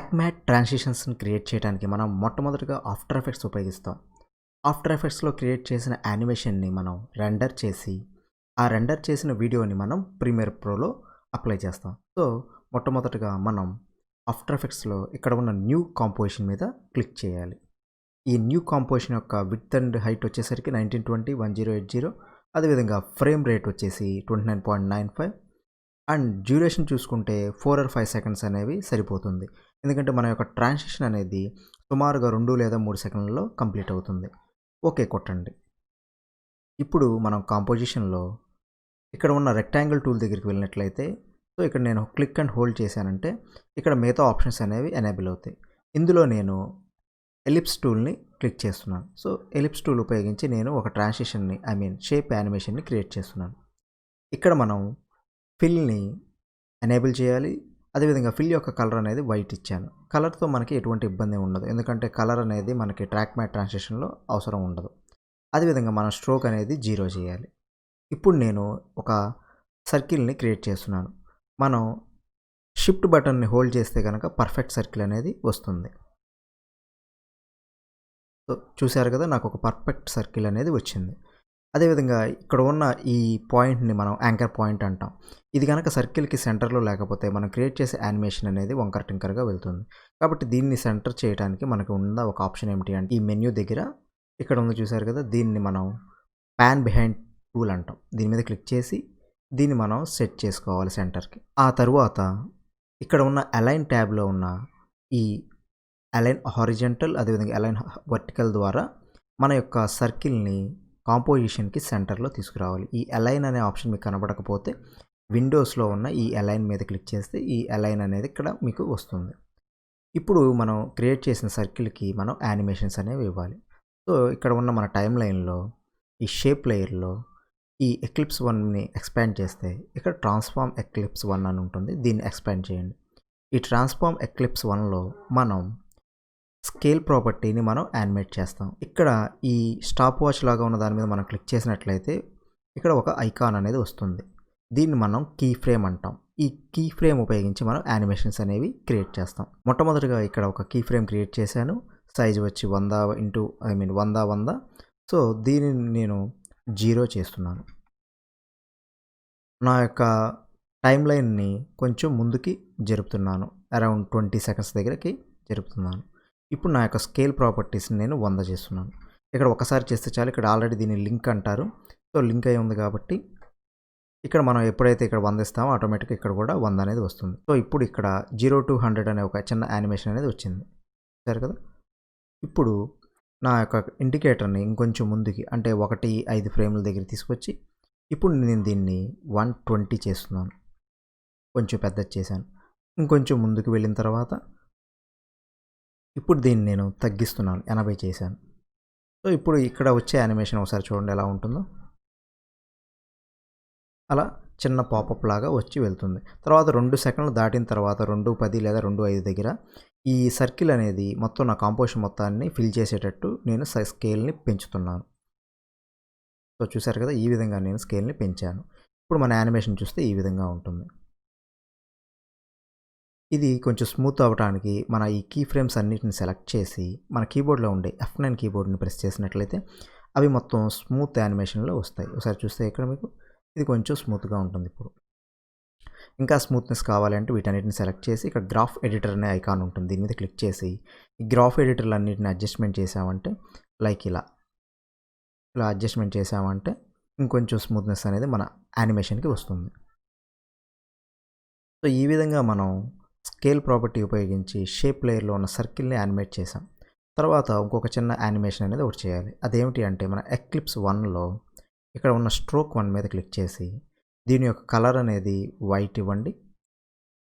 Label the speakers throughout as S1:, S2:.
S1: Track mat ట్రాన్సిషన్స్ని create చేయడానికి మనం మొట్టమొదటిగా ఆఫ్టర్ ఎఫెక్ట్స్ ఉపయోగిస్తాం. ఆఫ్టర్ ఎఫెక్ట్స్లో క్రియేట్ చేసిన యానిమేషన్ని మనం రెండర్ చేసి ఆ రెండర్ చేసిన వీడియోని మనం ప్రీమియర్ ప్రోలో అప్లై చేస్తాం. సో మొట్టమొదటిగా మనం ఆఫ్టర్ ఎఫెక్ట్స్లో ఇక్కడ ఉన్న న్యూ కాంపోజిషన్ మీద క్లిక్ చేయాలి. ఈ న్యూ కాంపోజిషన్ యొక్క విడ్త్ అండ్ హైట్ వచ్చేసరికి 1920 1080, అదేవిధంగా ఫ్రేమ్ రేట్ వచ్చేసి 29.95 అండ్ డ్యూరేషన్ చూసుకుంటే 4 or 5 సెకండ్స్ అనేవి సరిపోతుంది. ఎందుకంటే మన యొక్క ట్రాన్సిషన్ అనేది సుమారుగా 2 లేదా 3 సెకండ్లలో కంప్లీట్ అవుతుంది. ఓకే కొట్టండి. ఇప్పుడు మనం కాంపోజిషన్లో ఇక్కడ ఉన్న రెక్టాంగిల్ టూల్ దగ్గరికి వెళ్ళినట్లయితే సో ఇక్కడ నేను క్లిక్ అండ్ హోల్డ్ చేశానంటే ఇక్కడ మిగతా ఆప్షన్స్ అనేవి ఎనేబుల్ అవుతాయి. ఇందులో నేను ఎలిప్స్ టూల్ని క్లిక్ చేస్తున్నాను. సో ఎలిప్స్ టూల్ ఉపయోగించి నేను ఒక ట్రాన్సిషన్ని షేప్ యానిమేషన్ని క్రియేట్ చేస్తున్నాను. ఇక్కడ మనం ఫిల్ని ఎనేబుల్ చేయాలి. అదేవిధంగా ఫిల్ యొక్క కలర్ అనేది వైట్ ఇచ్చాను. కలర్తో మనకి ఎటువంటి ఇబ్బంది ఉండదు, ఎందుకంటే కలర్ అనేది మనకి ట్రాక్ మ్యాట్ ట్రాన్సిషన్లో అవసరం ఉండదు. అదేవిధంగా మనం స్ట్రోక్ అనేది 0 చేయాలి. ఇప్పుడు నేను ఒక సర్కిల్ని క్రియేట్ చేస్తున్నాను. మనం షిఫ్ట్ బటన్ని హోల్డ్ చేస్తే కనుక పర్ఫెక్ట్ సర్కిల్ అనేది వస్తుంది. సో చూశారు కదా, నాకు ఒక పర్ఫెక్ట్ సర్కిల్ అనేది వచ్చింది. అదేవిధంగా ఇక్కడ ఉన్న ఈ పాయింట్ని మనం యాంకర్ పాయింట్ అంటాం. ఇది కనుక సర్కిల్కి సెంటర్లో లేకపోతే మనం క్రియేట్ చేసే యానిమేషన్ అనేది వంకర టింకర్గా వెళ్తుంది. కాబట్టి దీన్ని సెంటర్ చేయడానికి మనకు ఉన్న ఒక ఆప్షన్ ఏమిటి అంటే ఈ మెన్యూ దగ్గర ఇక్కడ ఉంది చూసారు కదా, దీన్ని మనం ప్యాన్ బిహైండ్ టూల్ అంటాం. దీని మీద క్లిక్ చేసి దీన్ని మనం సెట్ చేసుకోవాలి సెంటర్కి. ఆ తరువాత ఇక్కడ ఉన్న అలైన్ ట్యాబ్లో ఉన్న ఈ అలైన్ హారిజంటల్ అదేవిధంగా అలైన్ వర్టికల్ ద్వారా మన యొక్క సర్కిల్ని కాంపోజిషన్కి సెంటర్లో తీసుకురావాలి. ఈ అలైన్ అనే ఆప్షన్ మీకు కనబడకపోతే విండోస్లో ఉన్న ఈ అలైన్ మీద క్లిక్ చేస్తే ఈ అలైన్ అనేది ఇక్కడ మీకు వస్తుంది. ఇప్పుడు మనం క్రియేట్ చేసిన సర్కిల్కి మనం యానిమేషన్స్ అనేవి ఇవ్వాలి. సో ఇక్కడ ఉన్న మన టైం లైన్లో ఈ షేప్ లేయర్లో ఈ ఎక్లిప్స్ 1ని ఎక్స్పాండ్ చేస్తే ఇక్కడ ట్రాన్స్ఫార్మ్ ఎక్లిప్స్ 1 అని ఉంటుంది. దీన్ని ఎక్స్పాండ్ చేయండి. ఈ ట్రాన్స్ఫార్మ్ ఎక్లిప్స్ 1లో మనం స్కేల్ ప్రాపర్టీని మనం యానిమేట్ చేస్తాం. ఇక్కడ ఈ స్టాప్ వాచ్ లాగా ఉన్న దాని మీద మనం క్లిక్ చేసినట్లయితే ఇక్కడ ఒక ఐకాన్ అనేది వస్తుంది. దీన్ని మనం కీ ఫ్రేమ్ అంటాం. ఈ కీ ఫ్రేమ్ ఉపయోగించి మనం యానిమేషన్స్ అనేవి క్రియేట్ చేస్తాం. మొట్టమొదటిగా ఇక్కడ ఒక కీ ఫ్రేమ్ క్రియేట్ చేశాను. సైజ్ వచ్చి 100 సో దీనిని నేను 0 చేస్తున్నాను. నా యొక్క టైం లైన్ని కొంచెం ముందుకి జరుపుతున్నాను. అరౌండ్ 20 సెకండ్స్ దగ్గరికి జరుపుతున్నాను. ఇప్పుడు నా యొక్క స్కేల్ ప్రాపర్టీస్ని నేను 100 చేస్తున్నాను. ఇక్కడ ఒకసారి చేస్తే చాలు. ఇక్కడ ఆల్రెడీ దీన్ని లింక్ అంటారు. సో లింక్ అయి ఉంది కాబట్టి ఇక్కడ మనం ఎప్పుడైతే ఇక్కడ 100 ఇస్తామో ఆటోమేటిక్గా ఇక్కడ కూడా 100 అనేది వస్తుంది. సో ఇప్పుడు ఇక్కడ 0 to 100 అనే ఒక చిన్న యానిమేషన్ అనేది వచ్చింది. సరే కదా. ఇప్పుడు నా యొక్క ఇండికేటర్ని ఇంకొంచెం ముందుకి అంటే 1-5 ఫ్రేమ్ల దగ్గర తీసుకొచ్చి ఇప్పుడు నేను దీన్ని 120 చేస్తున్నాను. కొంచెం పెద్దది చేశాను. ఇంకొంచెం ముందుకు వెళ్ళిన తర్వాత ఇప్పుడు దీన్ని నేను తగ్గిస్తున్నాను. 80 చేశాను. సో ఇప్పుడు ఇక్కడ వచ్చే యానిమేషన్ ఒకసారి చూడండి ఎలా ఉంటుందో. అలా చిన్న పాపప్ లాగా వచ్చి వెళ్తుంది. తర్వాత 2 సెకండ్లు దాటిన తర్వాత 2:10 లేదా 2:05 దగ్గర ఈ సర్కిల్ అనేది మొత్తం నా కాంపోజిషన్ మొత్తాన్ని ఫిల్ చేసేటట్టు నేను స్కేల్ని పెంచుతున్నాను. సో చూసారు కదా, ఈ విధంగా నేను స్కేల్ని పెంచాను. ఇప్పుడు మన యానిమేషన్ చూస్తే ఈ విధంగా ఉంటుంది. ఇది కొంచెం స్మూత్ అవ్వడానికి మన ఈ కీ ఫ్రేమ్స్ అన్నిటిని సెలెక్ట్ చేసి మన కీబోర్డ్లో ఉండే F9 కీబోర్డ్ని ప్రెస్ చేసినట్లయితే అవి మొత్తం స్మూత్ యానిమేషన్లో వస్తాయి. ఒకసారి చూస్తే ఇక్కడ మీకు ఇది కొంచెం స్మూత్గా ఉంటుంది. ఇప్పుడు ఇంకా స్మూత్నెస్ కావాలంటే వీటన్నిటిని సెలెక్ట్ చేసి ఇక్కడ గ్రాఫ్ ఎడిటర్ అనే ఐకాన్ ఉంటుంది. దీని మీద క్లిక్ చేసి ఈ గ్రాఫ్ ఎడిటర్లు అన్నిటిని అడ్జస్ట్మెంట్ చేసామంటే లైక్ ఇలా అడ్జస్ట్మెంట్ చేసామంటే ఇంకొంచెం స్మూత్నెస్ అనేది మన యానిమేషన్కి వస్తుంది. సో ఈ విధంగా మనం స్కేల్ ప్రాపర్టీ ఉపయోగించి షేప్ లేయర్లో ఉన్న సర్కిల్ని యానిమేట్ చేసాం. తర్వాత ఇంకొక చిన్న యానిమేషన్ అనేది ఒకటి చేయాలి. అదేమిటి అంటే మన ఎక్లిప్స్ 1లో ఇక్కడ ఉన్న స్ట్రోక్ 1 మీద క్లిక్ చేసి దీని యొక్క కలర్ అనేది వైట్ ఇవ్వండి.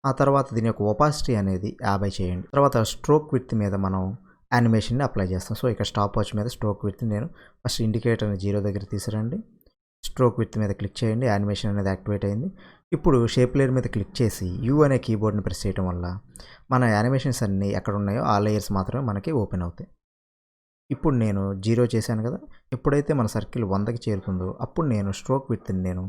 S1: ఆ తర్వాత దీని యొక్క ఒపాసిటీ అనేది 50 చేయండి. తర్వాత స్ట్రోక్ విడ్త్ మీద మనం యానిమేషన్ని అప్లై చేస్తాం. సో ఇక్కడ స్టాప్ వాచ్ మీద స్ట్రోక్ విడ్త్ నేను ఫస్ట్ ఇండికేటర్ని 0 దగ్గర తీసుకురండి. స్ట్రోక్ విడ్త్ మీద క్లిక్ చేయండి. యానిమేషన్ అనేది యాక్టివేట్ అయింది. ఇప్పుడు షేప్ లేయర్ మీద క్లిక్ చేసి U అనే కీబోర్డ్ని ప్రెస్ చేయడం వల్ల మన యానిమేషన్స్ అన్నీ ఎక్కడ ఉన్నాయో ఆ లేయర్స్ మాత్రమే మనకి ఓపెన్ అవుతాయి. ఇప్పుడు నేను 0 చేశాను కదా. ఎప్పుడైతే మన సర్కిల్ 100కి చేరుతుందో అప్పుడు నేను స్ట్రోక్ విడ్త్ని నేను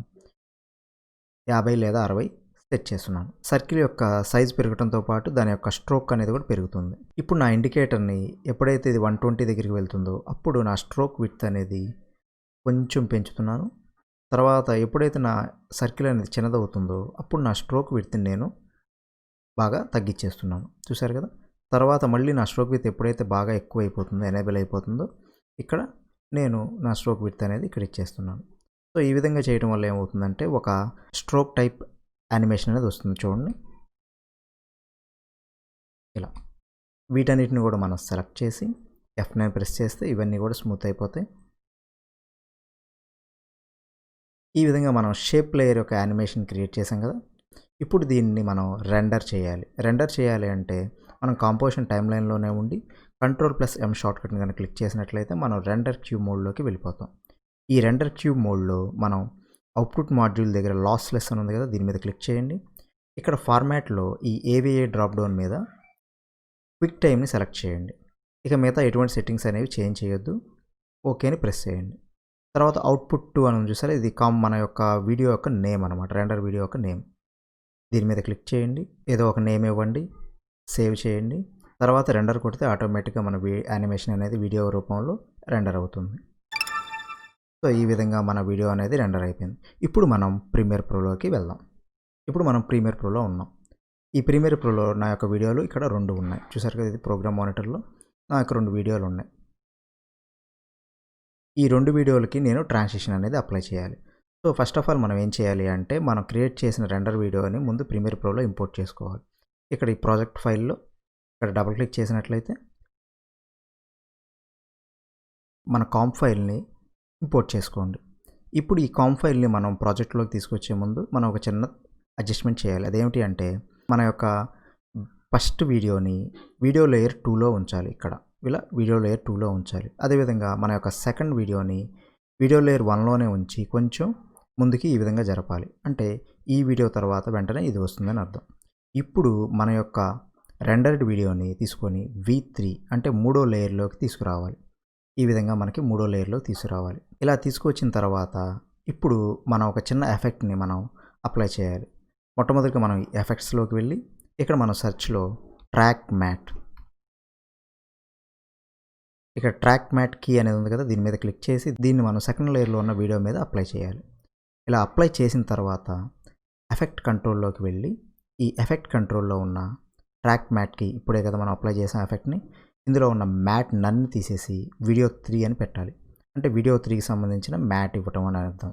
S1: 50 లేదా 60 సెట్ చేస్తున్నాను. సర్కిల్ యొక్క సైజ్ పెరగడంతో పాటు దాని యొక్క స్ట్రోక్ అనేది కూడా పెరుగుతుంది. ఇప్పుడు నా ఇండికేటర్ని ఎప్పుడైతే ఇది 120 దగ్గరికి వెళ్తుందో అప్పుడు నా స్ట్రోక్ విడ్త్ అనేది కొంచెం పెంచుతున్నాను. తర్వాత ఎప్పుడైతే నా సర్కిల్ అనేది చిన్నదవుతుందో అప్పుడు నా స్ట్రోక్ విడ్త్ని నేను బాగా తగ్గించేస్తున్నాను. చూసారు కదా. తర్వాత మళ్ళీ నా స్ట్రోక్ విడ్త్ ఎప్పుడైతే బాగా ఎక్కువ అయిపోతుందో, ఎనేబుల్ అయిపోతుందో ఇక్కడ నేను నా స్ట్రోక్ విడ్త్ అనేది ఇక్కడ ఇచ్చేస్తున్నాను. సో ఈ విధంగా చేయడం వల్ల ఏమవుతుందంటే ఒక స్ట్రోక్ టైప్ యానిమేషన్ అనేది వస్తుంది చూడండి. ఇలా వీటన్నిటిని కూడా మనం సెలెక్ట్ చేసి F9 ప్రెస్ చేస్తే ఇవన్నీ కూడా స్మూత్ అయిపోతాయి. ఈ విధంగా మనం షేప్ లేయర్ యొక్క యానిమేషన్ క్రియేట్ చేసాం కదా. ఇప్పుడు దీన్ని మనం రెండర్ చేయాలి. రెండర్ చేయాలి అంటే మనం కాంపోజిషన్ టైమ్ లైన్లోనే ఉండి Ctrl+M షార్ట్కట్ని కనుక క్లిక్ చేసినట్లయితే మనం రెండర్ క్యూబ్ మోడ్లోకి వెళ్ళిపోతాం. ఈ రెండర్ క్యూబ్ మోడ్లో మనం అవుట్పుట్ మాడ్యూల్ దగ్గర లాస్లెస్ అని ఉంది కదా, దీని మీద క్లిక్ చేయండి. ఇక్కడ ఫార్మాట్లో ఈ AVA డ్రాప్ డౌన్ మీద క్విక్ టైమ్ని సెలెక్ట్ చేయండి. ఇక మిగతా ఎటువంటి సెట్టింగ్స్ అనేవి చేంజ్ చేయొద్దు. ఓకే అని ప్రెస్ చేయండి. తర్వాత అవుట్పుట్ 2 అని చూసారా, ఇది మన యొక్క వీడియో యొక్క నేమ్ అనమాట, రెండర్ వీడియో యొక్క నేమ్. దీని మీద క్లిక్ చేయండి, ఏదో ఒక నేమ్ ఇవ్వండి, సేవ్ చేయండి. తర్వాత రెండర్ కొడితే ఆటోమేటిక్గా మన యానిమేషన్ అనేది వీడియో రూపంలో రెండర్ అవుతుంది. సో ఈ విధంగా మన వీడియో అనేది రెండర్ అయిపోయింది. ఇప్పుడు మనం ప్రీమియర్ ప్రోలోకి వెళ్దాం. ఇప్పుడు మనం ప్రీమియర్ ప్రోలో ఉన్నాం. ఈ ప్రీమియర్ ప్రోలో నా యొక్క వీడియోలు ఇక్కడ 2 ఉన్నాయి. చూసారు కదా, ఇది ప్రోగ్రామ్ మానిటర్లో నా యొక్క 2 వీడియోలు ఉన్నాయి. ఈ 2 వీడియోలకి నేను ట్రాన్సిషన్ అనేది అప్లై చేయాలి. సో ఫస్ట్ ఆఫ్ ఆల్ మనం ఏం చేయాలి అంటే మనం క్రియేట్ చేసిన రెండర్ వీడియోని ముందు ప్రీమియర్ ప్రోలో ఇంపోర్ట్ చేసుకోవాలి. ఇక్కడ ఈ ప్రాజెక్ట్ ఫైల్లో ఇక్కడ డబుల్ క్లిక్ చేసినట్లయితే మన కాంప్ ఫైల్ని ఇంపోర్ట్ చేసుకోండి. ఇప్పుడు ఈ కాంప్ ఫైల్ని మనం ప్రాజెక్ట్లోకి తీసుకొచ్చే ముందు మనం ఒక చిన్న అడ్జస్ట్మెంట్ చేయాలి. అదేమిటి అంటే మన యొక్క ఫస్ట్ వీడియోని వీడియో లేయర్ 2లో ఉంచాలి. ఇక్కడ ఇలా వీడియో లేయర్ 2లో ఉంచాలి. అదేవిధంగా మన యొక్క సెకండ్ వీడియోని వీడియో లేయర్ 1లోనే ఉంచి కొంచెం ముందుకి ఈ విధంగా జరపాలి. అంటే ఈ వీడియో తర్వాత వెంటనే ఇది వస్తుందని అర్థం. ఇప్పుడు మన యొక్క రెండర్డ్ వీడియోని తీసుకొని V3 అంటే 3వ లేయర్లోకి తీసుకురావాలి. ఈ విధంగా మనకి 3వ లేయర్లో తీసుకురావాలి. ఇలా తీసుకొచ్చిన తర్వాత ఇప్పుడు మనం ఒక చిన్న ఎఫెక్ట్ని మనం అప్లై చేయాలి. మొట్టమొదటిగా మనం ఎఫెక్ట్స్లోకి వెళ్ళి ఇక్కడ మనం సెర్చ్లో ట్రాక్ మ్యాట్, ఇక్కడ ట్రాక్ మ్యాట్ కీ అనేది ఉంది కదా, దీని మీద క్లిక్ చేసి దీన్ని మనం సెకండ్ లేయర్లో ఉన్న వీడియో మీద అప్లై చేయాలి. ఇలా అప్లై చేసిన తర్వాత ఎఫెక్ట్ కంట్రోల్లోకి వెళ్ళి ఈ ఎఫెక్ట్ కంట్రోల్లో ఉన్న ట్రాక్ మ్యాట్కి ఇప్పుడే కదా మనం అప్లై చేసాం ఎఫెక్ట్ని, ఇందులో ఉన్న మ్యాట్ నన్ను తీసేసి వీడియో 3 అని పెట్టాలి. అంటే వీడియో 3కి సంబంధించిన మ్యాట్ ఇవ్వటం అని అర్థం.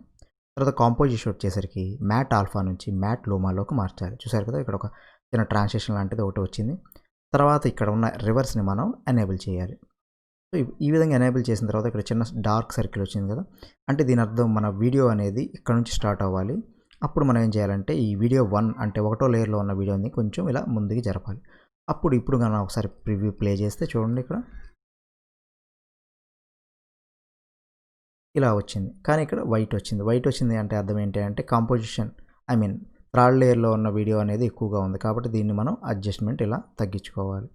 S1: తర్వాత కాంపోజిషన్ వచ్చేసరికి మ్యాట్ ఆల్ఫా నుంచి మ్యాట్ లోమాలోకి మార్చాలి. చూసారు కదా, ఇక్కడ ఒక చిన్న ట్రాన్సిషన్ లాంటిది ఒకటి వచ్చింది. తర్వాత ఇక్కడ ఉన్న రివర్స్ని మనం ఎనేబుల్ చేయాలి. సో ఈ విధంగా ఎనేబుల్ చేసిన తర్వాత ఇక్కడ చిన్న డార్క్ సర్కిల్ వచ్చింది కదా, అంటే దీని అర్థం మన వీడియో అనేది ఇక్కడ నుంచి స్టార్ట్ అవ్వాలి. అప్పుడు మనం ఏం చేయాలంటే ఈ వీడియో 1 అంటే 1వ లేయర్లో ఉన్న వీడియోని కొంచెం ఇలా ముందుకి జరపాలి. ఇప్పుడు మనం ఒకసారి ప్రివ్యూ ప్లే చేస్తే చూడండి, ఇక్కడ ఇలా వచ్చింది. కానీ ఇక్కడ వైట్ వచ్చింది. వైట్ వచ్చింది అంటే అర్థం ఏంటి అంటే కాంపోజిషన్ థర్డ్ లేయర్లో ఉన్న వీడియో అనేది ఎక్కువగా ఉంది. కాబట్టి దీన్ని మనం అడ్జస్ట్మెంట్ ఇలా తగ్గించుకోవాలి.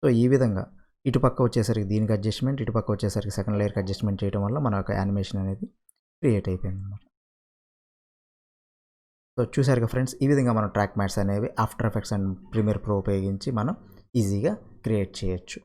S1: సో ఈ విధంగా ఇటుపక్క వచ్చేసరికి దీనికి అడ్జస్ట్మెంట్, ఇటుపక్క వచ్చేసరికి సెకండ్ లేయర్కి అడ్జస్ట్మెంట్ చేయడం వల్ల మన యొక్క యానిమేషన్ అనేది క్రియేట్ అయిపోయింది అన్నమాట. సో చూసారుగా ఫ్రెండ్స్, ఈ విధంగా మనం ట్రాక్ మ్యాట్స్ అనేవి after effects and premiere pro ఉపయోగించి మనం ఈజీగా క్రియేట్ చేయొచ్చు.